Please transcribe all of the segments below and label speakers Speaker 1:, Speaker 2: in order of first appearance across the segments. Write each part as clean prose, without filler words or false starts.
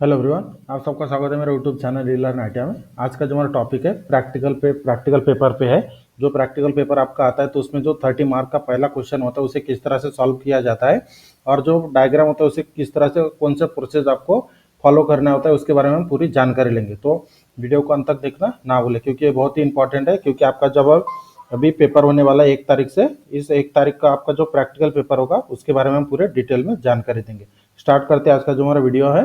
Speaker 1: Hello everyone, आप सबका स्वागत है मेरे यूट्यूब चैनल रीलर्न आइडिया में। आज का जो हमारा टॉपिक है प्रैक्टिकल पेपर पे है। जो प्रैक्टिकल पेपर आपका आता है तो उसमें जो 30 मार्क का पहला क्वेश्चन होता है उसे किस तरह से सॉल्व किया जाता है और जो डायग्राम होता है उसे किस तरह से कौन सा प्रोसेस आपको फॉलो करना होता है उसके बारे में हम पूरी जानकारी लेंगे। तो वीडियो को अंत तक देखना ना भूलें क्योंकि ये बहुत ही इंपॉर्टेंट है। क्योंकि आपका जब अभी पेपर होने वाला है 1 तारीख से, इस 1 तारीख का आपका जो प्रैक्टिकल पेपर होगा उसके बारे में हम पूरे डिटेल में जानकारी देंगे। स्टार्ट करते हैं आज का जो हमारा वीडियो है।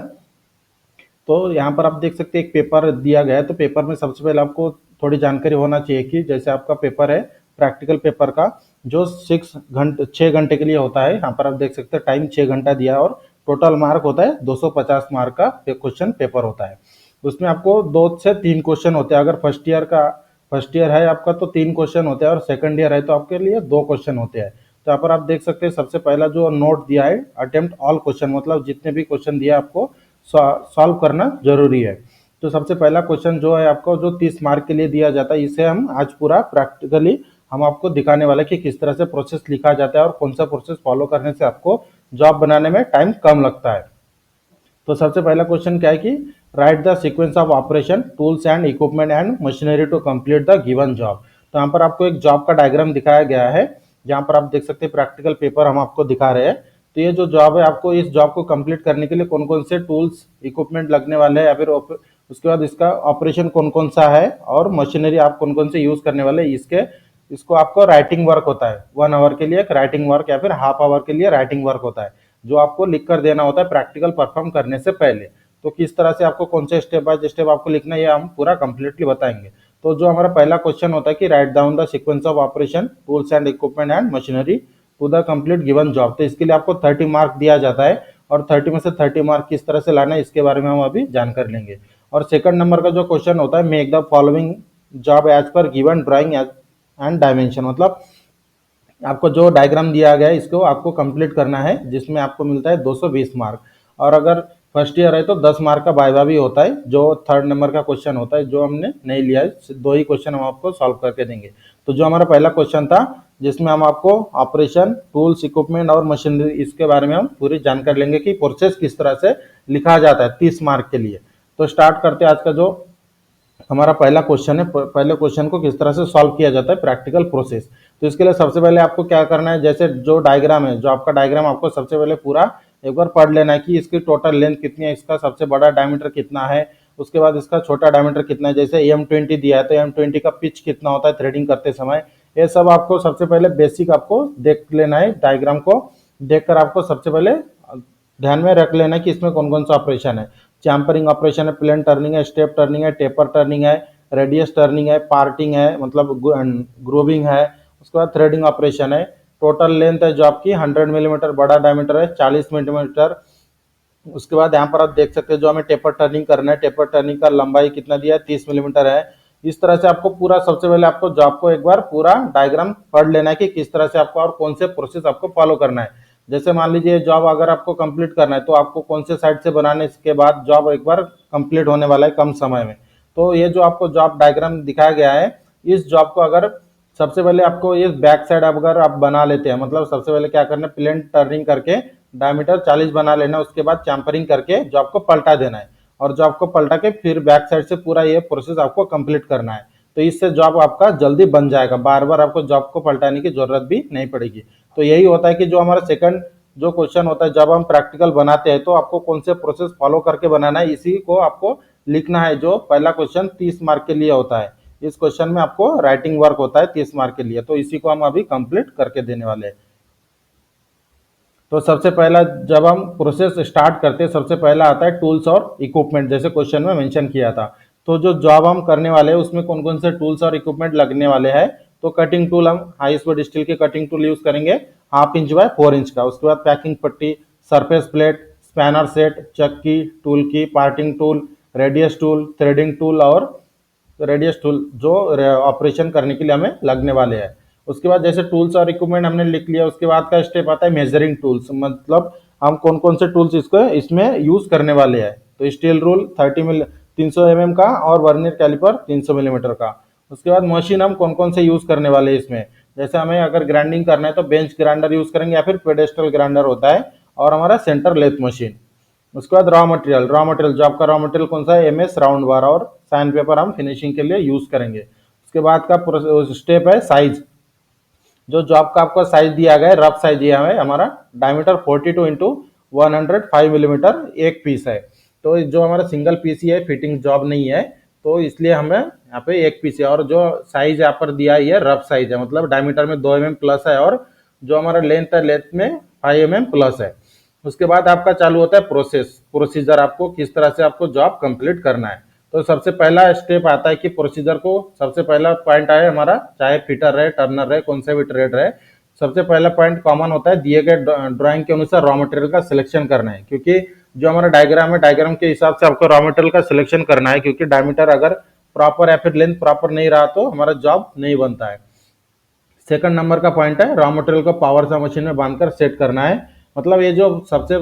Speaker 1: तो यहाँ पर आप देख सकते हैं एक पेपर दिया गया है। तो पेपर में सबसे पहले आपको थोड़ी जानकारी होना चाहिए कि जैसे आपका पेपर है प्रैक्टिकल पेपर का जो 6 घंटे के लिए होता है। यहाँ पर आप देख सकते हैं टाइम 6 घंटा दिया है और टोटल मार्क होता है 250 मार्क का क्वेश्चन पेपर होता है। उसमें आपको 2 से 3 क्वेश्चन होते हैं। अगर फर्स्ट ईयर है आपका तो 3 क्वेश्चन होते हैं और सेकंड ईयर है तो आपके लिए 2 क्वेश्चन होते हैं। तो यहाँ पर आप देख सकते हैं सबसे पहला जो नोट दिया है अटेम्प्ट ऑल क्वेश्चन, मतलब जितने भी क्वेश्चन दिया आपको सॉल्व करना जरूरी है। तो सबसे पहला क्वेश्चन जो है आपको जो 30 मार्क के लिए दिया जाता है इसे हम आज पूरा प्रैक्टिकली हम आपको दिखाने वाले कि किस तरह से प्रोसेस लिखा जाता है और कौन सा प्रोसेस फॉलो करने से आपको जॉब बनाने में टाइम कम लगता है। तो सबसे पहला क्वेश्चन क्या है कि write the sequence of operation tools and equipment and machinery to complete the given job. तो यहाँ पर आपको एक जॉब का डायग्राम दिखाया गया है। यहाँ पर आप देख सकते हैं प्रैक्टिकल पेपर हम आपको दिखा रहे हैं। तो ये जो जॉब है आपको इस जॉब को कंप्लीट करने के लिए कौन कौन से टूल्स इक्विपमेंट लगने वाले हैं या फिर उसके बाद इसका ऑपरेशन कौन कौन सा है और मशीनरी आप कौन कौन से यूज करने वाले हैं, इसको आपको राइटिंग वर्क होता है 1 आवर के लिए एक राइटिंग वर्क या फिर हाफ आवर के लिए राइटिंग वर्क होता है जो आपको लिख कर देना होता है प्रैक्टिकल परफॉर्म करने से पहले। तो किस तरह से आपको कौन से स्टेप बाय स्टेप आपको लिखना है ये हम पूरा कंप्लीटली बताएंगे। तो जो हमारा पहला क्वेश्चन होता है कि write down the sequence of operation tools and equipment and machinery to the complete given job. तो इसके लिए आपको 30 मार्क दिया जाता है और 30 में से 30 मार्क किस तरह से लाना है इसके बारे में हम अभी जानकारी लेंगे। और सेकंड नंबर का जो क्वेश्चन होता है make the following job as per given drawing and dimension, मतलब आपको जो डायग्राम दिया गया है इसको आपको कंप्लीट करना है जिसमें आपको मिलता है 220 मार्क। और अगर फर्स्ट ईयर है तो 10 मार्क का वाइवा भी होता है जो थर्ड नंबर का क्वेश्चन होता है जो हमने नहीं लिया है। 2 ही क्वेश्चन हम आपको सॉल्व करके देंगे। तो जो हमारा पहला क्वेश्चन था जिसमें हम आपको ऑपरेशन टूल्स इक्विपमेंट और मशीनरी इसके बारे में हम पूरी जानकारी लेंगे कि प्रोसेस किस तरह से लिखा जाता है 30 मार्क के लिए। तो स्टार्ट करते हैं आज का जो हमारा पहला क्वेश्चन है। पहले क्वेश्चन को किस तरह से सॉल्व किया जाता है प्रैक्टिकल प्रोसेस। तो इसके लिए सबसे पहले आपको क्या करना है, जैसे जो डायग्राम है जो आपका डायग्राम आपको सबसे पहले पूरा एक बार पढ़ लेना है कि इसकी टोटल लेंथ कितनी है, इसका सबसे बड़ा डायमीटर कितना है, उसके बाद इसका छोटा डायमीटर कितना है। जैसे M20 दिया है तो M20 का पिच कितना होता है थ्रेडिंग करते समय, ये सब आपको सबसे पहले बेसिक आपको देख लेना है। डायग्राम को देखकर आपको सबसे पहले ध्यान में रख लेना है कि इसमें कौन कौन सा ऑपरेशन है। चैम्परिंग ऑपरेशन है, प्लेन टर्निंग है, स्टेप टर्निंग है, टेपर टर्निंग है, रेडियस टर्निंग है, पार्टिंग है मतलब ग्रूविंग है, उसके बाद थ्रेडिंग ऑपरेशन है। टोटल लेंथ है जो आपकी 100 मिलीमीटर, बड़ा डायमीटर है 40 मिलीमीटर। उसके बाद यहाँ पर आप देख सकते हैं जो हमें टेपर टर्निंग करना है, टेपर टर्निंग का लंबाई कितना दिया है 30 मिलीमीटर है। इस तरह से आपको पूरा सबसे पहले आपको जॉब को एक बार पूरा डायग्राम पढ़ लेना है कि किस तरह से आपको और कौन से प्रोसेस आपको फॉलो करना है। जैसे मान लीजिए जॉब अगर आपको कंप्लीट करना है तो आपको कौन से साइड से बनाने के बाद जॉब एक बार कंप्लीट होने वाला है कम समय में। तो ये जो आपको जॉब डायग्राम दिखाया गया है इस जॉब को अगर सबसे पहले आपको ये बैक साइड अगर आप बना लेते हैं, मतलब सबसे पहले क्या करना है प्लेन टर्निंग करके डायमीटर 40 बना लेना, उसके बाद चैम्परिंग करके जॉब को पलटा देना है और जॉब को पलटा के फिर बैक साइड से पूरा ये प्रोसेस आपको कंप्लीट करना है। तो इससे जॉब आपका जल्दी बन जाएगा, बार बार आपको जॉब को पलटाने की जरूरत भी नहीं पड़ेगी। तो यही होता है कि जो हमारा सेकंड जो क्वेश्चन होता है जब हम प्रैक्टिकल बनाते हैं तो आपको कौन से प्रोसेस फॉलो करके बनाना है इसी को आपको लिखना है। जो पहला क्वेश्चन 30 मार्क के लिए होता है, इस क्वेश्चन में आपको राइटिंग वर्क होता है 30 मार्क के लिए, तो इसी को हम अभी कंप्लीट करके देने वाले हैं। तो सबसे पहला जब हम प्रोसेस स्टार्ट करते हैं सबसे पहला आता है टूल्स और इक्विपमेंट, जैसे क्वेश्चन में मेंशन किया था। तो जो जॉब हम करने वाले हैं उसमें कौन कौन से टूल्स और इक्विपमेंट लगने वाले हैं। तो कटिंग टूल हम हाई स्पीड स्टील के कटिंग टूल यूज करेंगे 1/2 इंच बाय 4 इंच का। उसके बाद पैकिंग पट्टी, surface plate, spanner set, chuck key, tool key, parting tool, radius tool, threading tool और रेडियस टूल जो ऑपरेशन करने के लिए हमें लगने वाले हैं। उसके बाद जैसे टूल्स और इक्विपमेंट हमने लिख लिया, उसके बाद का स्टेप आता है मेजरिंग टूल्स, मतलब हम कौन कौन से टूल्स इसको इसमें यूज करने वाले हैं। तो स्टील रूल 300 mm का और वर्नियर कैलिपर 300 मिलीमीटर का। उसके बाद मशीन हम कौन कौन से यूज करने वाले हैं इसमें, जैसे हमें अगर ग्राइंडिंग करना है तो बेंच ग्राइंडर यूज करेंगे या फिर पेडेस्टल ग्राइंडर होता है और हमारा सेंटर लेथ मशीन। उसके बाद रॉ मटेरियल जॉब का रॉ मटेरियल कौन सा है, एमएस राउंड बार और साइन पेपर हम फिनिशिंग के लिए यूज करेंगे। उसके बाद का स्टेप है साइज। जो जॉब का आपको साइज दिया गया है, रफ साइज दिया है हमारा, डायमीटर 42 इंटू 105 मिलीमीटर एक पीस है। तो जो हमारा सिंगल पीस ही है, फिटिंग जॉब नहीं है, तो इसलिए हमें यहाँ पे एक पीस है। और जो साइज यहाँ पर दिया है ये रफ साइज है, मतलब डायमीटर में 2 mm प्लस है और जो हमारा लेंथ है, लेंथ में 5 mm प्लस है। उसके बाद आपका चालू होता है प्रोसीजर, आपको किस तरह से आपको जॉब कंप्लीट करना है। तो सबसे पहला स्टेप आता है कि प्रोसीजर को, सबसे पहला पॉइंट आए हमारा, चाहे फिटर रहे, टर्नर रहे, कौन सा भी ट्रेड रहे, सबसे पहला पॉइंट कॉमन होता है, दिए गए ड्राइंग के अनुसार रॉ मटेरियल का सिलेक्शन करना है। क्योंकि जो हमारा डायग्राम है, डायग्राम के हिसाब से आपको रॉ मटेरियल का सिलेक्शन करना है, क्योंकि डायमीटर अगर प्रॉपर या फिर लेंथ प्रॉपर नहीं रहा तो हमारा जॉब नहीं बनता है। सेकंड नंबर का पॉइंट है, रॉ मटेरियल को पावर सा मशीन में बांधकर सेट करना है। मतलब ये जो सबसे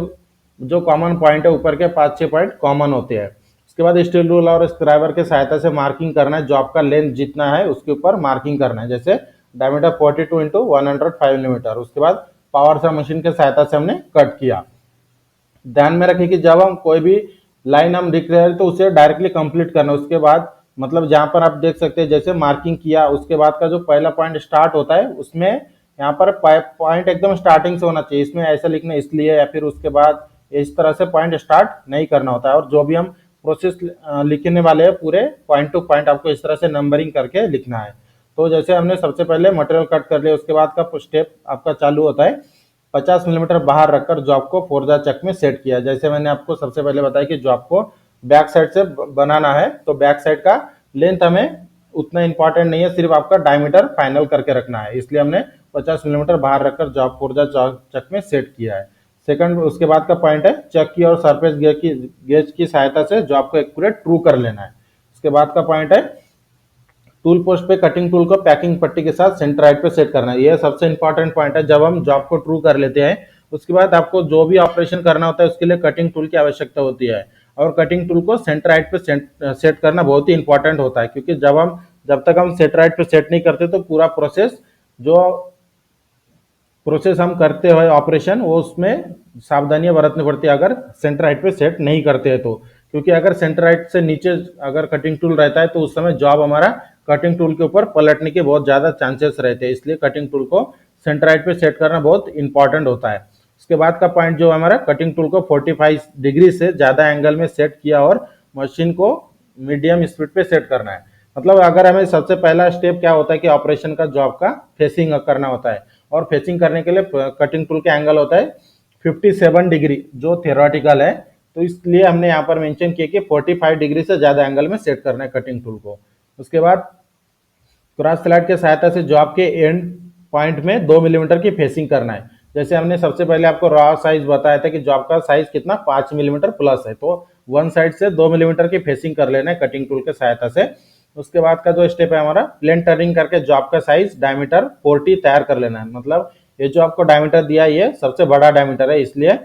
Speaker 1: जो कॉमन पॉइंट है, ऊपर के 5-6 पॉइंट कॉमन होते हैं। उसके बाद स्टील रूल और स्क्राइबर के सहायता से मार्किंग करना है, जॉब का लेंथ जितना है उसके ऊपर मार्किंग करना है, जैसे डायमीटर 42 इंटू 105 मिलीमीटर। उसके बाद पावर सा मशीन के सहायता से हमने कट किया। ध्यान में रखें कि जब हम कोई भी लाइन हम लिख रहे हैं तो उसे डायरेक्टली कंप्लीट करना है। उसके बाद मतलब जहां पर आप देख सकते हैं, जैसे मार्किंग किया, उसके बाद का जो पहला पॉइंट स्टार्ट होता है, उसमें यहाँ पर पॉइंट एकदम स्टार्टिंग से होना चाहिए। इसमें ऐसा लिखना इसलिए, या फिर उसके बाद इस तरह से पॉइंट स्टार्ट नहीं करना होता है। और जो भी हम प्रोसेस लिखने वाले हैं, पूरे पॉइंट टू पॉइंट आपको इस तरह से नंबरिंग करके लिखना है। तो जैसे हमने सबसे पहले मटेरियल कट कर लिया, उसके बाद का स्टेप आपका चालू होता है 50 मिलीमीटर बाहर रखकर जॉब को फोर्जा चक में सेट किया। जैसे मैंने आपको सबसे पहले बताया कि जॉब को बैक साइड से बनाना है, तो बैक साइड का लेंथ हमें उतना इंपॉर्टेंट नहीं है, सिर्फ आपका डायमीटर फाइनल करके रखना है, इसलिए हमने 50 मिलीमीटर बाहर रखकर जॉब फोर्जा चक में सेट किया है। सेकंड, उसके बाद का पॉइंट है, चक की और सरफेस गेज की सहायता से जॉब को एक्यूरेट ट्रू कर लेना है। उसके बाद का पॉइंट है, टूल पोस्ट पे कटिंग टूल को पैकिंग पट्टी के साथ सेंटर राइट पे सेट करना है। यह सबसे इंपॉर्टेंट पॉइंट है। जब हम जॉब को ट्रू कर लेते हैं, उसके बाद आपको जो भी ऑपरेशन करना होता है उसके लिए कटिंग टूल की आवश्यकता होती है। और कटिंग टूल को सेंटर राइट पे सेट करना बहुत ही इंपॉर्टेंट होता है, क्योंकि जब तक हम सेंटर राइट पे सेट नहीं करते तो पूरा जो प्रोसेस हम करते हुए ऑपरेशन, वो उसमें सावधानियां बरतनी पड़ती है अगर सेंटर राइट पे सेट नहीं करते हैं तो। क्योंकि अगर सेंटर राइट से नीचे अगर कटिंग टूल रहता है तो उस समय जॉब हमारा कटिंग टूल के ऊपर पलटने के बहुत ज्यादा चांसेस रहते हैं, इसलिए कटिंग टूल को सेंटर राइट पे सेट करना बहुत इंपॉर्टेंट होता है। उसके बाद का पॉइंट जो हमारा, कटिंग टूल को 45 डिग्री से ज्यादा एंगल में सेट किया और मशीन को मीडियम स्पीड पे सेट करना है। मतलब अगर हमें सबसे पहला स्टेप क्या होता है कि ऑपरेशन का जॉब का फेसिंग करना होता है, और फेसिंग करने के लिए कटिंग टूल का एंगल होता है 57 डिग्री, जो थियोरेटिकल है। तो इसलिए हमने यहाँ पर मेंशन किया कि 45 डिग्री से ज्यादा एंगल में सेट करना है कटिंग टूल को। उसके बाद क्रॉस स्लाइड के सहायता से जॉब के एंड पॉइंट में 2 मिलीमीटर की फेसिंग करना है। जैसे हमने सबसे पहले आपको रॉ साइज बताया था कि जॉब का साइज कितना 5 मिलीमीटर प्लस है, तो वन साइड से 2 मिलीमीटर की फेसिंग कर लेना है कटिंग टूल के सहायता से। उसके बाद का जो स्टेप है हमारा, प्लेन टर्निंग करके जॉब का साइज डायमीटर 40 तैयार कर लेना है। मतलब ये जो आपको डायमीटर दिया है ये सबसे बड़ा डायमीटर है, इसलिए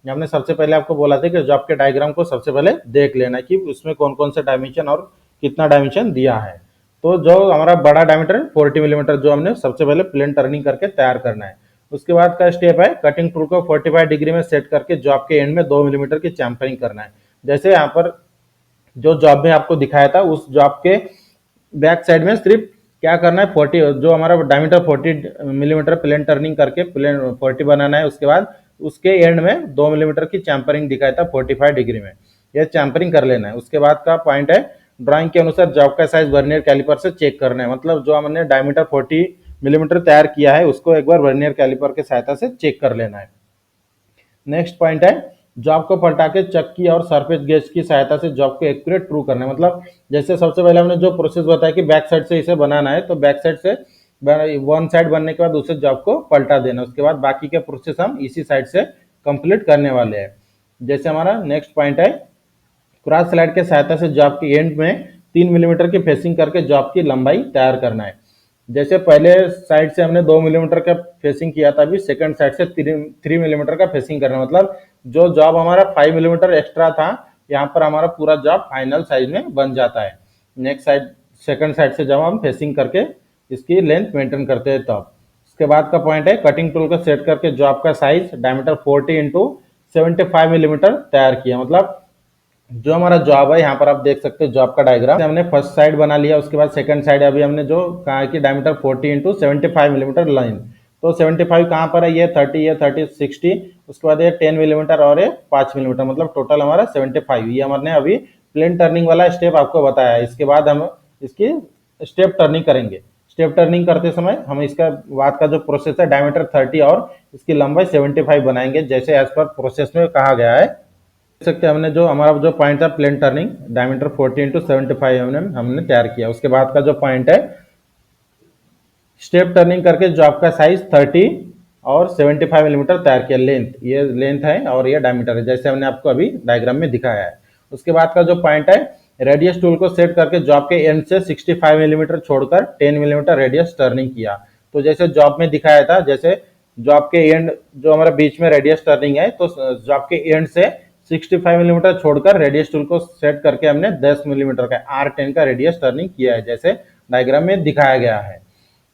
Speaker 1: हमने सबसे पहले आपको बोला था कि जॉब के डायग्राम को सबसे पहले देख लेना कि उसमें कौन कौन से डायमेंशन और कितना डायमेंशन दिया है। तो जो हमारा बड़ा डायमीटर 40 मिलीमीटर, जो हमने सबसे पहले प्लेन टर्निंग करके तैयार करना है। उसके बाद का स्टेप है, कटिंग टूल को 45 डिग्री में सेट करके जॉब के एंड में 2 मिलीमीटर की चैम्फरिंग करना है। जैसे यहाँ पर जो जॉब में आपको दिखाया था, उस जॉब के बैक साइड में सिर्फ क्या करना है, 40 जो हमारा डायमीटर 40 मिलीमीटर प्लेन टर्निंग करके प्लेन 40 बनाना है। उसके बाद उसके एंड में 2 मिलीमीटर की चैम्परिंग दिखाया था 45 डिग्री में, यह चैम्परिंग कर लेना है। उसके बाद का पॉइंट है, ड्राइंग के अनुसार जॉब का साइज वर्नियर कैलिपर से चेक करना है। मतलब जो हमने डायमीटर 40 मिलीमीटर तैयार किया है उसको एक बार वर्नियर कैलिपर के सहायता से चेक कर लेना है। नेक्स्ट पॉइंट है, जॉब को पलटा के चक्की और सरफेस गेज की सहायता से जॉब को एक्यूरेट ट्रू करना है। मतलब जैसे सबसे पहले हमने जो प्रोसेस बताया कि बैक साइड से इसे बनाना है, तो बैक साइड से वन साइड बनने के बाद उसे जॉब को पलटा देना। उसके बाद बाकी के प्रोसेस हम इसी साइड से कंप्लीट करने वाले हैं। जैसे हमारा नेक्स्ट पॉइंट है, क्रॉस स्लाइड के सहायता से जॉब की एंड में 3 मिलीमीटर की फेसिंग करके जॉब की लंबाई तैयार करना है। जैसे पहले साइड से हमने 2 मिलीमीटर का फेसिंग किया था, अभी सेकंड साइड से 3 मिलीमीटर का फेसिंग करना है। मतलब जो जॉब हमारा 5 मिलीमीटर एक्स्ट्रा था, यहाँ पर हमारा पूरा जॉब फाइनल साइज में बन जाता है। नेक्स्ट साइड, सेकंड साइड से जब हम फेसिंग करके इसकी लेंथ मेंटेन करते हैं तब। उसके बाद का पॉइंट है, कटिंग टूल को सेट करके जॉब का साइज डायमीटर 40 इंटू 75 मिलीमीटर तैयार किया। मतलब जो हमारा जॉब है, यहाँ पर आप देख सकते हो जॉब का डायग्राम, हमने फर्स्ट साइड बना लिया, उसके बाद सेकंड साइड अभी हमने जो कहा है कि डायमीटर 40 इंटू 75 मिलीमीटर लाइन, तो 75 कहाँ पर है, ये 30, ये 30, 60, उसके बाद ये 10 मिलीमीटर और ये 5 मिलीमीटर, मतलब टोटल हमारा 75। ये हमने अभी प्लेन टर्निंग वाला स्टेप आपको बताया है। इसके बाद हम इसकी स्टेप टर्निंग करेंगे। स्टेप टर्निंग करते समय हम इसका बाद का जो प्रोसेस है, डायमीटर 30 और इसकी लंबाई 75 बनाएंगे, जैसे एज पर प्रोसेस में कहा गया है। देख सकते हैं हमने जो हमारा जो पॉइंट था प्लेन टर्निंग, डायमीटर 40 इंटू 75 हमने तैयार किया। उसके बाद का जो पॉइंट है स्टेप टर्निंग करके जो आपका साइज 30 और 75 मिलीमीटर तैयार किया। लेंथ, ये लेंथ है और ये डायमीटर है, जैसे हमने आपको अभी डायग्राम में दिखाया है। उसके बाद का जो पॉइंट है, रेडियस टूल को सेट करके जॉब के एंड से 65 मिलीमीटर छोड़कर 10 मिलीमीटर रेडियस टर्निंग किया। तो जैसे जॉब में दिखाया था, जैसे जॉब के एंड जो हमारा बीच में रेडियस टर्निंग है, तो जॉब के एंड से 65 मिलीमीटर छोड़कर रेडियस टूल को सेट करके हमने 10 मिलीमीटर का R10 का रेडियस टर्निंग किया है, जैसे डायग्राम में दिखाया गया है।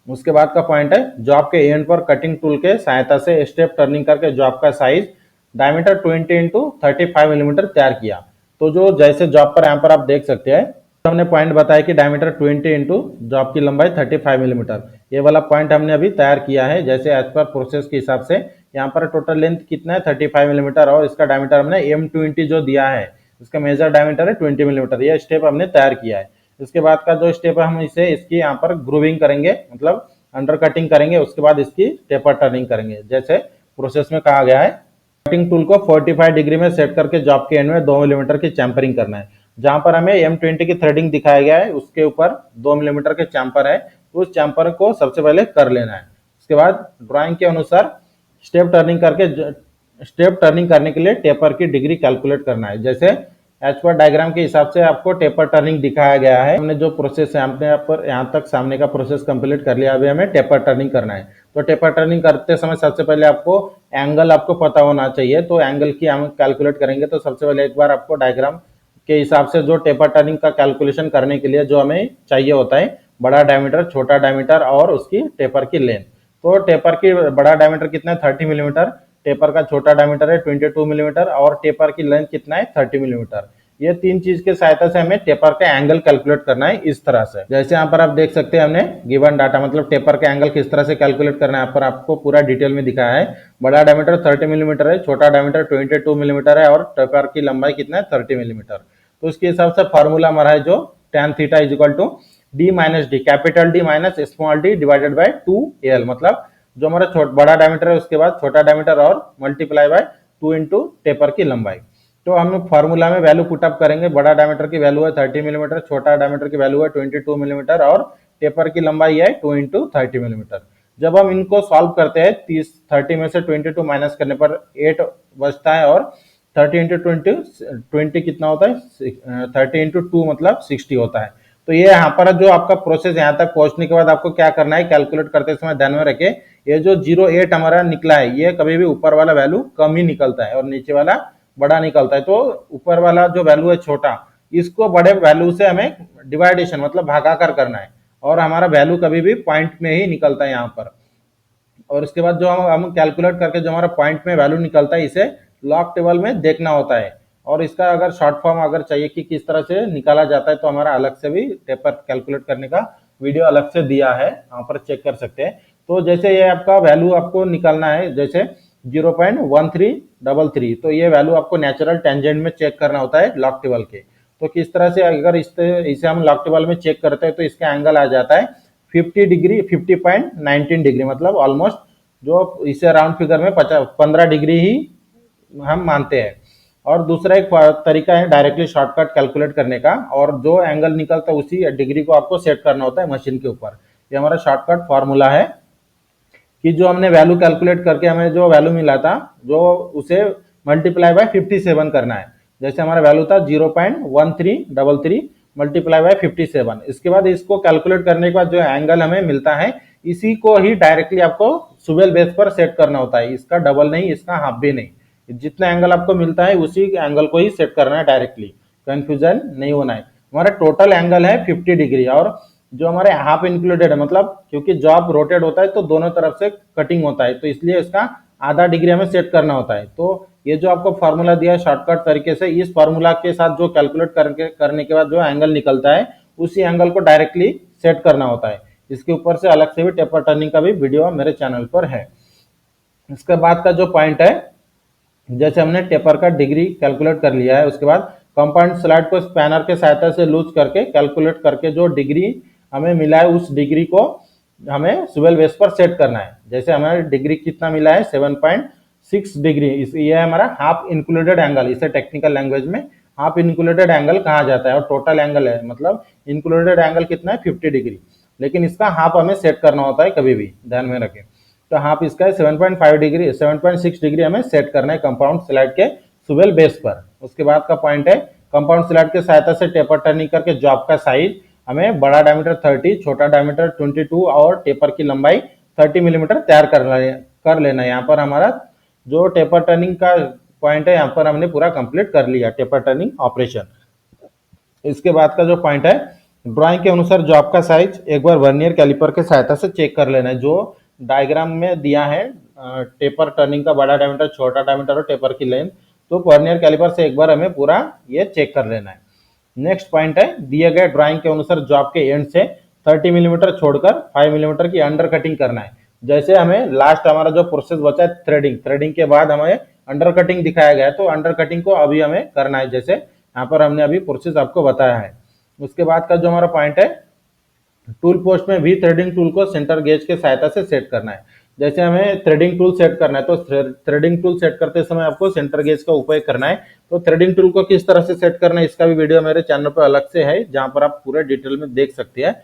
Speaker 1: उसके बाद का पॉइंट है, जॉब के एंड पर कटिंग टूल के सहायता से स्टेप टर्निंग करके जॉब का साइज डायमीटर 20 इंटू 35 मिलीमीटर तैयार किया। तो जो जैसे जॉब पर यहाँ पर आप देख सकते हैं, तो हमने पॉइंट बताया कि डायमीटर 20 इंटू जॉब की लंबाई 35 मिलीमीटर, ये वाला पॉइंट हमने अभी तैयार किया है, जैसे एज पर प्रोसेस के हिसाब से। यहाँ पर टोटल लेंथ कितना है, 35 मिलीमीटर, और इसका डायमीटर हमने M20 जो दिया है, इसका मेजर डायमीटर है 20 मिलीमीटर। यह स्टेप हमने तैयार किया है। इसके बाद का जो स्टेप है, हम इसे इसकी यहाँ पर ग्रूविंग करेंगे, मतलब अंडर कटिंग करेंगे। उसके बाद इसकी टेपर टर्निंग करेंगे, जैसे प्रोसेस में कहा गया है। कटिंग टूल को 45 डिग्री में सेट करके जॉब के एंड में 2 मिलीमीटर की चैम्परिंग करना है। जहां पर हमें M20 की थ्रेडिंग दिखाया गया है, उसके ऊपर 2 मिलीमीटर के चैम्पर है, तो उस चैम्पर को सबसे पहले कर लेना है। उसके बाद ड्राइंग के अनुसार स्टेप टर्निंग करने के लिए टेपर की डिग्री कैलकुलेट करना है, जैसे एज पर डायग्राम के हिसाब से आपको टेपर टर्निंग दिखाया गया है। हमने जो प्रोसेस है, हमने यहाँ तक सामने का प्रोसेस कंप्लीट कर लिया, अभी हमें टेपर टर्निंग करना है। तो टेपर टर्निंग करते समय सबसे पहले आपको एंगल आपको पता होना चाहिए, तो एंगल की हम कैलकुलेट करेंगे। तो सबसे पहले एक बार आपको डायग्राम के हिसाब से जो टेपर टर्निंग का कैलकुलेशन करने के लिए जो हमें चाहिए होता है, बड़ा डायमीटर, छोटा डायमीटर और उसकी टेपर की लेंथ। तो टेपर की बड़ा डायमीटर कितना है, 30 मिलीमीटर, टेपर का छोटा डायमीटर है 22 मिलीमीटर, और टेपर की लेंथ कितना है, 30 मिलीमीटर। ये तीन चीज के सहायता से हमें टेपर का एंगल कैलकुलेट करना है, इस तरह से। जैसे यहाँ पर आप देख सकते हैं, हमने गिवन डाटा मतलब टेपर का एंगल किस तरह से कैलकुलेट करना है, यहाँ पर आपको पूरा डिटेल में दिखाया है। बड़ा डायमीटर 30 मिलीमीटर है, छोटा डायमीटर 22 मिलीमीटर है, और टेपर की लंबाई कितना है, 30 मिलीमीटर। तो इसके हिसाब से फॉर्मूला हमारा है जो tan theta is equal to d minus D, capital D minus small d divided by 2l, मतलब जो हमारा बड़ा डायमीटर है उसके बाद छोटा डायमीटर और मल्टीप्लाई बाय 2 इंटू टेपर की लंबाई। तो हम फॉर्मूला में वैल्यू पुटअप करेंगे। बड़ा डायमीटर की वैल्यू है 30 मिलीमीटर, छोटा डायमीटर की वैल्यू है 22 मिलीमीटर, और टेपर की लंबाई है 2 इंटू 30 मिलीमीटर। जब हम इनको सॉल्व करते हैं, 30 में से 22 माइनस करने पर 8 बचता है, और 30 इंटू 20 कितना होता है, 30 इंटू 2 मतलब 60 होता है। तो ये यहाँ पर जो आपका प्रोसेस यहाँ तक पहुंचने के बाद आपको क्या करना है, कैलकुलेट करते समय ध्यान में रखे, ये जो 08 हमारा निकला है, ये कभी भी ऊपर वाला वैल्यू कम ही निकलता है और नीचे वाला बड़ा निकलता है। तो ऊपर वाला जो वैल्यू है छोटा, इसको बड़े वैल्यू से हमें डिवाइडेशन मतलब भागाकार करना है, और हमारा वैल्यू कभी भी पॉइंट में ही निकलता है यहाँ पर। और इसके बाद जो हम कैलकुलेट करके जो हमारा पॉइंट में वैल्यू निकलता है, इसे लॉग टेबल में देखना होता है। और इसका अगर शॉर्ट फॉर्म अगर चाहिए कि किस तरह से निकाला जाता है, तो हमारा अलग से भी टेपर कैलकुलेट करने का वीडियो अलग से दिया है, यहाँ पर चेक कर सकते हैं। तो जैसे ये आपका वैल्यू आपको निकालना है, जैसे 0.1333, तो ये वैल्यू आपको नेचुरल टेंजेंट में चेक करना होता है लॉग टेबल के। तो किस तरह से अगर इसे हम लॉग टेबल में चेक करते हैं, तो इसका एंगल आ जाता है 50 डिग्री, 50.19 डिग्री, मतलब ऑलमोस्ट जो इसे राउंड फिगर में 15 डिग्री ही हम मानते हैं। और दूसरा एक तरीका है डायरेक्टली शॉर्टकट कैलकुलेट करने का, और जो एंगल निकलता है उसी डिग्री को आपको सेट करना होता है मशीन के ऊपर। ये हमारा शॉर्टकट फॉर्मूला है कि जो हमने वैल्यू कैलकुलेट करके हमें जो वैल्यू मिला था, जो उसे मल्टीप्लाई बाय 57 करना है। जैसे हमारा वैल्यू था 0.1333 मल्टीप्लाई बाय 57। इसके बाद इसको कैलकुलेट करने के बाद जो एंगल हमें मिलता है, इसी को ही डायरेक्टली आपको सुबेल बेस पर सेट करना होता है, इसका डबल नहीं, इसका हाफ भी नहीं। जितना एंगल आपको मिलता है उसी एंगल को ही सेट करना है डायरेक्टली, कंफ्यूजन नहीं होना है। हमारा टोटल एंगल है 50 डिग्री, और जो हमारे हाफ इंक्लूडेड है, मतलब क्योंकि जॉब रोटेट होता है तो दोनों तरफ से कटिंग होता है, तो इसलिए इसका आधा डिग्री हमें सेट करना होता है। तो ये जो आपको फार्मूला दिया है शॉर्टकट तरीके से, इस फार्मूला के साथ जो कैलकुलेट करने के बाद जो एंगल निकलता है उसी एंगल को डायरेक्टली सेट करना होता है। इसके ऊपर से अलग से भी टेपर टर्निंग का भी वीडियो मेरे चैनल पर है। इसके बाद का जो पॉइंट है, जैसे हमने टेपर का डिग्री कैलकुलेट कर लिया है, उसके बाद कंपाउंड स्लाइड को स्पैनर के सहायता से लूज करके कैलकुलेट करके जो डिग्री हमें मिला है उस डिग्री को हमें स्वेल बेस पर सेट करना है। जैसे हमारे डिग्री कितना मिला है 7.6 डिग्री, ये है हमारा हाफ इंक्लूडेड एंगल। इसे टेक्निकल लैंग्वेज में हाफ इंक्लूडेड एंगल कहा जाता है, और टोटल एंगल है मतलब इंक्लूडेड एंगल कितना है 50 डिग्री, लेकिन इसका हाफ हमें सेट करना होता है, कभी भी ध्यान में रखें। तो हाफ इसका है 7.5 डिग्री, 7.6 डिग्री हमें सेट करना है कंपाउंड स्लाइड के स्वेल बेस पर। उसके बाद का पॉइंट है, कंपाउंड स्लाइड के सहायता से टेपर टर्निंग करके जॉब का साइज हमें बड़ा डायमीटर 30, छोटा डायमीटर 22 और टेपर की लंबाई 30 मिलीमीटर तैयार कर लेना है। यहाँ पर हमारा जो टेपर टर्निंग का पॉइंट है, यहाँ पर हमने पूरा कंप्लीट कर लिया टेपर टर्निंग ऑपरेशन। इसके बाद का जो पॉइंट है, ड्राइंग के अनुसार जॉब का साइज एक बार वर्नियर कैलिपर के सहायता से चेक कर लेना है। जो डायग्राम में दिया है टेपर टर्निंग का बड़ा डायमीटर, छोटा डायमीटर और टेपर की लेंथ, तो वर्नियर कैलिपर से एक बार हमें पूरा ये चेक कर लेना है। नेक्स्ट पॉइंट है, दिए गए ड्राइंग के अनुसार जॉब के एंड से 30 मिलीमीटर छोड़कर 5 मिलीमीटर की अंडर कटिंग करना है। जैसे हमें लास्ट हमारा जो प्रोसेस बचा है थ्रेडिंग के बाद हमें अंडर कटिंग दिखाया गया है, तो अंडर कटिंग को अभी हमें करना है, जैसे यहाँ पर हमने अभी प्रोसेस आपको बताया है। उसके बाद का जो हमारा पॉइंट है, टूल पोस्ट में वी थ्रेडिंग टूल को सेंटर गेज के सहायता से सेट करना है। जैसे हमें थ्रेडिंग टूल सेट करना है, तो थ्रेडिंग टूल सेट करते समय आपको सेंटर गेज का उपयोग करना है। तो थ्रेडिंग टूल को किस तरह से सेट करना है, इसका भी वीडियो मेरे चैनल पर अलग से है, जहां पर आप पूरे डिटेल में देख सकते हैं।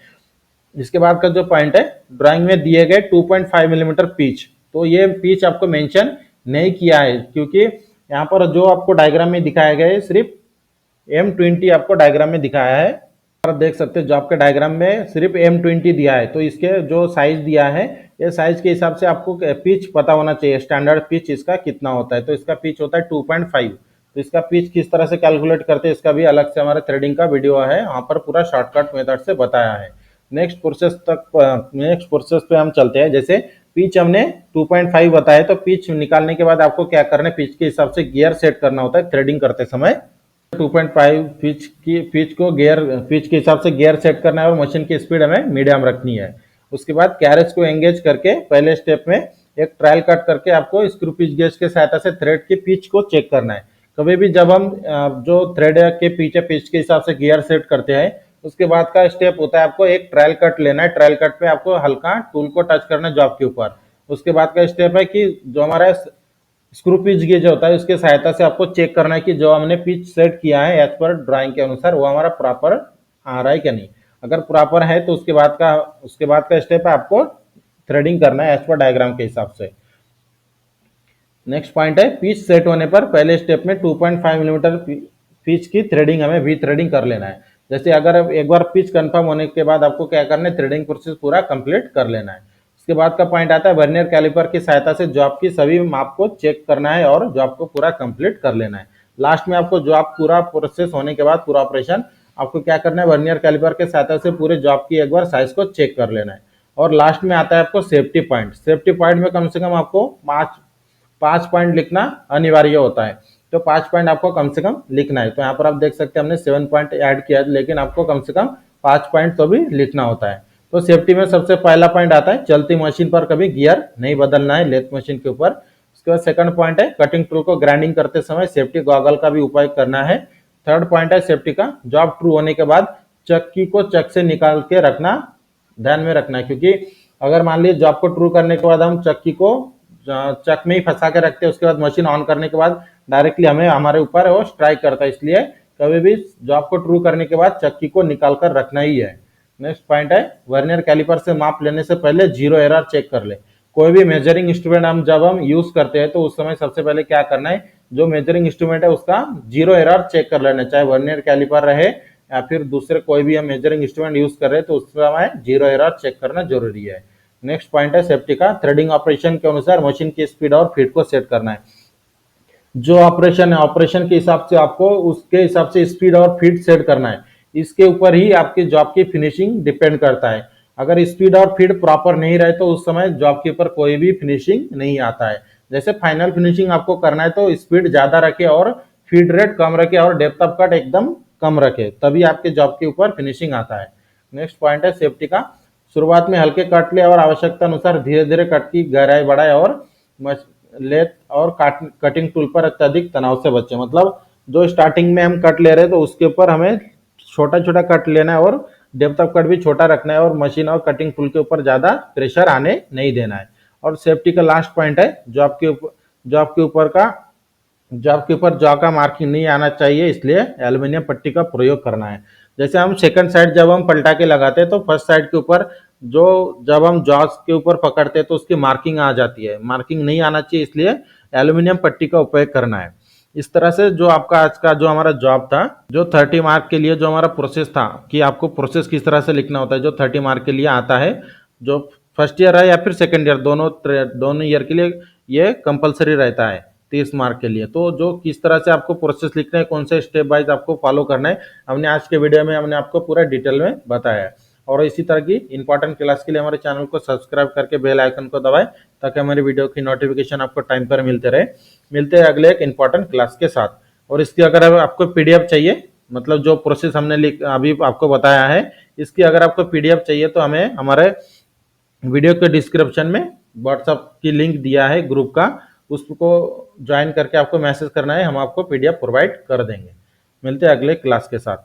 Speaker 1: इसके बाद का जो पॉइंट है, ड्राइंग में दिए गए 2.5 मिलीमीटर पिच, तो ये पिच आपको मेंशन नहीं किया है, क्योंकि यहाँ पर जो आपको डायग्राम में दिखाया गया है सिर्फ M20 आपको डायग्राम में दिखाया है। आप देख सकते हैं जॉब के डायग्राम में सिर्फ M20 दिया है, तो इसके जो साइज दिया है, ये साइज के हिसाब से आपको पिच पता होना चाहिए, स्टैंडर्ड पिच इसका कितना होता है। तो इसका पिच होता है 2.5। तो इसका पिच किस तरह से कैलकुलेट करते हैं, इसका भी अलग से हमारा थ्रेडिंग का वीडियो है, वहाँ पर पूरा शॉर्टकट मेथड से बताया है। नेक्स्ट प्रोसेस पे हम चलते हैं। जैसे पिच हमने 2.5 बताया, तो पिच निकालने के बाद आपको क्या करना है, पिच के हिसाब से गियर सेट करना होता है थ्रेडिंग करते समय। 2.5 पिच के हिसाब से गियर सेट करना है, और मशीन की स्पीड हमें मीडियम रखनी है। उसके बाद कैरेज को एंगेज करके पहले स्टेप में एक ट्रायल कट करके आपको स्क्रू पिच गेज के सहायता से थ्रेड की पिच को चेक करना है। कभी भी जब हम जो थ्रेड के पीछे पिच के हिसाब से गियर सेट करते हैं, उसके बाद का स्टेप होता है आपको एक ट्रायल कट लेना है। ट्रायल कट पे आपको हल्का टूल को टच करना है जॉब के ऊपर। उसके बाद का स्टेप है कि जो हमारा स्क्रू पिच गेज होता है, उसके सहायता से आपको चेक करना है कि जो हमने पिच सेट किया है एज पर ड्राइंग के अनुसार वो हमारा प्रॉपर आ रहा है क्या नहीं। अगर प्रॉपर है तो उसके बाद का स्टेप है आपको थ्रेडिंग करना है एज पर डायग्राम के हिसाब से। नेक्स्ट पॉइंट है, पिच सेट होने पर पहले स्टेप में 2.5 मिलीमीटर पिच की थ्रेडिंग हमें वी थ्रेडिंग कर लेना है। जैसे अगर एक बार पिच कंफर्म होने के बाद आपको क्या करना है, थ्रेडिंग प्रोसेस पूरा कंप्लीट कर लेना है। उसके बाद का पॉइंट आता है, वर्नियर कैलिपर की सहायता से जॉब की सभी माप को चेक करना है और जॉब को पूरा कंप्लीट कर लेना है। लास्ट में आपको जॉब पूरा प्रोसेस होने के बाद पूरा ऑपरेशन आपको क्या करना है, वर्नियर कैलिपर के सहायता से पूरे जॉब की एक बार साइज को चेक कर लेना है। और लास्ट में आता है आपको सेफ्टी पॉइंट। सेफ्टी पॉइंट में कम से कम आपको पांच पॉइंट लिखना अनिवार्य होता है, तो 5 पॉइंट आपको कम से कम लिखना है। तो यहाँ पर आप देख सकते हैं हमने 7 पॉइंट ऐड किया है, लेकिन आपको कम से कम 5 पॉइंट तो भी लिखना होता है। तो सेफ्टी में सबसे पहला पॉइंट आता है, चलती मशीन पर कभी गियर नहीं बदलना है लेथ मशीन के ऊपर। उसके बाद सेकंड पॉइंट है, कटिंग टूल को ग्राइंडिंग करते समय सेफ्टी गॉगल का भी उपयोग करना है। थर्ड पॉइंट है सेफ्टी का, जॉब ट्रू होने के बाद चक्की को चक से निकाल के रखना, ध्यान में रखना है, क्योंकि अगर मान लीजिए जॉब को ट्रू करने के बाद हम चक्की को चक में ही फंसा के रखते हैं, उसके बाद मशीन ऑन करने के बाद डायरेक्टली हमें हमारे ऊपर वो स्ट्राइक करता है, इसलिए कभी भी जॉब को ट्रू करने के बाद चक्की को निकाल कर रखना ही है। नेक्स्ट पॉइंट है, वर्नियर कैलिपर से माप लेने से पहले जीरो एरर चेक कर ले। कोई भी मेजरिंग इंस्ट्रूमेंट जब हम यूज करते हैं तो उस समय सबसे पहले क्या करना है, जो मेजरिंग इंस्ट्रूमेंट है उसका जीरो एरर चेक कर लेना, चाहे वर्नियर कैलिपर रहे या फिर दूसरे कोई भी हम मेजरिंग इंस्ट्रूमेंट यूज कर रहे हैं, तो उस समय जीरो एरर चेक करना जरूरी है। नेक्स्ट पॉइंट है सेफ्टी का, थ्रेडिंग ऑपरेशन के अनुसार मशीन की स्पीड और फीट को सेट करना है। जो ऑपरेशन है, ऑपरेशन के हिसाब से आपको उसके हिसाब से स्पीड और फीट सेट करना है। इसके ऊपर ही आपकी जॉब की फिनिशिंग डिपेंड करता है। अगर स्पीड और फीट प्रॉपर नहीं रहे तो उस समय जॉब के ऊपर कोई भी फिनिशिंग नहीं आता है। जैसे फाइनल फिनिशिंग आपको करना है तो स्पीड ज़्यादा रखे और फीड रेट कम रखे और डेप्थ ऑफ कट एकदम कम रखे, तभी आपके जॉब के ऊपर फिनिशिंग आता है। नेक्स्ट पॉइंट है सेफ्टी का। शुरुआत में हल्के कट ले और आवश्यकता अनुसार धीरे धीरे कट की गहराई बढ़ाए और लेथ और कटिंग टूल पर अत्यधिक तनाव से बचे। मतलब जो स्टार्टिंग में हम कट ले रहे हैं तो उसके ऊपर हमें छोटा छोटा कट लेना है और डेप्थ ऑफ कट भी छोटा रखना है और मशीन और कटिंग टूल के ऊपर ज़्यादा प्रेशर आने नहीं देना है। और सेफ्टी का लास्ट पॉइंट है जॉब के ऊपर जॉ का मार्किंग नहीं आना चाहिए, इसलिए एल्यूमिनियम पट्टी का प्रयोग करना है। जैसे हम सेकंड साइड जब हम पलटा के लगाते हैं तो फर्स्ट साइड के ऊपर जो जब हम जॉस के ऊपर पकड़ते हैं तो उसकी मार्किंग आ जाती है, मार्किंग नहीं आना चाहिए, इसलिए एल्यूमिनियम पट्टी का उपयोग करना है। इस तरह से जो आपका आज का जो हमारा जॉब था, जो 30 मार्क के लिए जो हमारा प्रोसेस था कि आपको प्रोसेस किस तरह से लिखना होता है, जो 30 मार्क के लिए आता है, जो फर्स्ट ईयर है या फिर सेकेंड ईयर, दोनों ईयर के लिए ये कंपलसरी रहता है 30 मार्क के लिए। तो जो किस तरह से आपको प्रोसेस लिखना है, कौन से स्टेप वाइज आपको फॉलो करना है, हमने आज के वीडियो में हमने आपको पूरा डिटेल में बताया है। और इसी तरह की इंपॉर्टेंट क्लास के लिए हमारे चैनल को सब्सक्राइब करके बेल आइकन को दबाएं ताकि हमारी वीडियो की नोटिफिकेशन आपको टाइम पर मिलते रहे। मिलते हैं अगले एक इंपॉर्टेंट क्लास के साथ। और इसकी अगर आपको पीडीएफ चाहिए, मतलब जो प्रोसेस हमने अभी आपको बताया है, इसकी अगर आपको पीडीएफ चाहिए तो हमें हमारे वीडियो के डिस्क्रिप्शन में व्हाट्सएप की लिंक दिया है ग्रुप का, उसको ज्वाइन करके आपको मैसेज करना है, हम आपको पीडीएफ प्रोवाइड कर देंगे। मिलते हैं अगले क्लास के साथ।